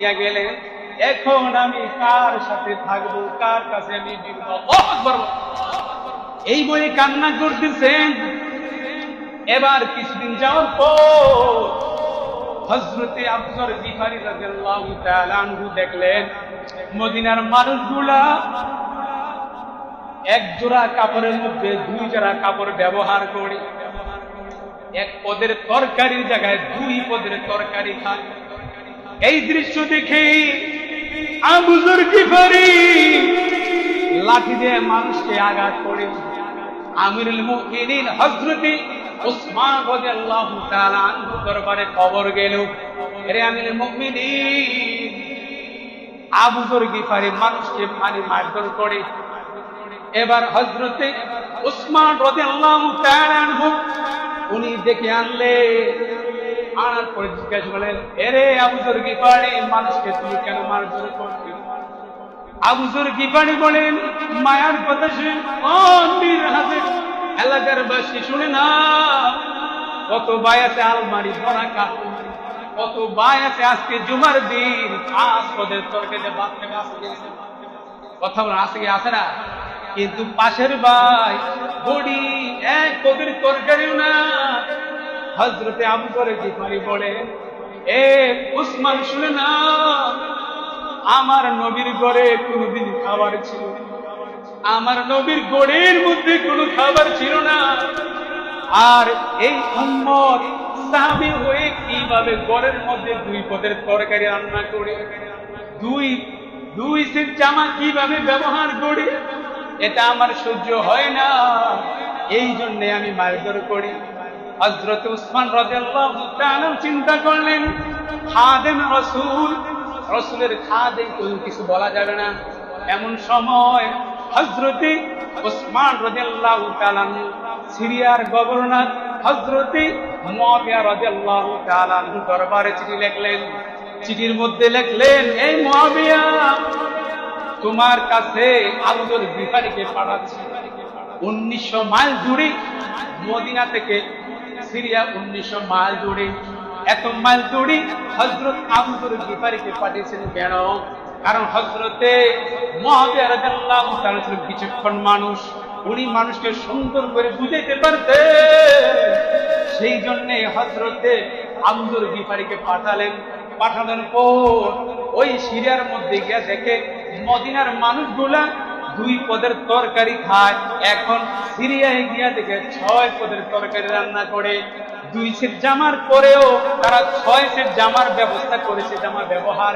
গেলেন, এখন আমি কার সাথে থাকবো, কার কাছে আমি বিরুদ্ধ। আল্লাহু আকবার। এই বলে কান্না করতেছেন। এবার কিছুদিন যাওয়ার পর হযরতে আবু যর গিফারী রাদিয়াল্লাহু তাআলা আনহু দেখলেন মদিনার মানুষগুলা এক জোড়া কাপড়ের মধ্যে দুই জোড়া কাপড় ব্যবহার করে এক পদের তরকারির জায়গায় দুই পদের তরকারি খায়। এই দৃশ্য দেখে আবু যর গিফারী লাঠি দিয়ে মানুষকে আঘাত করে আমিরুল মুমিনিন হযরতে উসমান রাদিয়াল্লাহু তাআলা আনহু দরবারে খবর গেল, আরে আমিরুল মুমিনিন আবু যর গিফারী মানুষকে পানি মারধর করে। এবার হযরতে উসমান রাদিয়াল্লাহু তাআলা আনহু উনি ডেকে আনলে, আনার পরে জিজ্ঞাসা করলেন, এরে আবু যর গিফারী মানুষকে তুমি কেন মারধর করতে? আবু যর গিফারী বলেন, মায়ার কথা শুনে অন্যের হাতে এলাকার বাসী শুনে না, কত ভাই আছে আলমারি ভরা কাপড়, কত ভাই আছে আজকে জুমার দিন 5 পদের তরকারিতে ভাত খেতে আসছে। কথা বলা আসে না, কিন্তু পাশের ভাই বড়ি এক পদের তরকারিও না। হযরতে আবু যর গিফারী বলেন, এ উসমান শুনে না, আমার নবীর ঘরে কোনদিন খাবার ছিল, আমার নবীর ঘরের মধ্যে কোনো খাবার ছিল না। আর এই উম্মত সাহাবী হয়ে কিভাবে ঘরের মধ্যে দুই পদের তরকারি রান্না করে দুই সেট জামা কিভাবে ব্যবহার করে, এটা আমার সহ্য হয় না, এই জন্য আমি মারধর করি। হযরত উসমান রাদিয়াল্লাহু তাআলা চিন্তা করলেন, খাদেম রাসূল, রাসূলের খাদেম কোনো কিছু বলা যাবে না। এমন সময় হযরতে উসমান রাদিয়াল্লাহু তাআলা সিরিয়ার গভর্নর হযরতে মুআবিয়া রাদিয়াল্লাহু তাআলা দরবারে চিঠি লিখলেন। চিঠির মধ্যে লিখলেন, এই মুআবিয়া, তোমার কাছে আবু যর গিফারীকে পাঠাচ্ছি। 1900 মাইল দূরে মদিনা থেকে সিরিয়া, 1900 মাইল দূরে। এত মাইল দূরে হযরত আবু যর গিফারীকে পাঠিয়েছেন কেন? কারণ হযরতে মুআবিয়া রাদিয়াল্লাহু তাআলা ছিলেন বিচক্ষণ মানুষ, উনি মানুষকে সুন্দর করে বুঝাইতে পারতেন। সেই জন্য হযরতে আবু যর গিফারীকে পাঠালেন। পাঠানোর পর ওই সিরিয়ার মধ্যে গিয়ে দেখে মদিনার মানুষগুলা 2 পদের তরকারি খায়। এখন সিরিয়ায় গিয়া দেখে 6 পদের তরকারি রান্না করে। 2 সেট জামার পরেও তারা 6 সেট জামার ব্যবস্থা করেছে, জামা ব্যবহার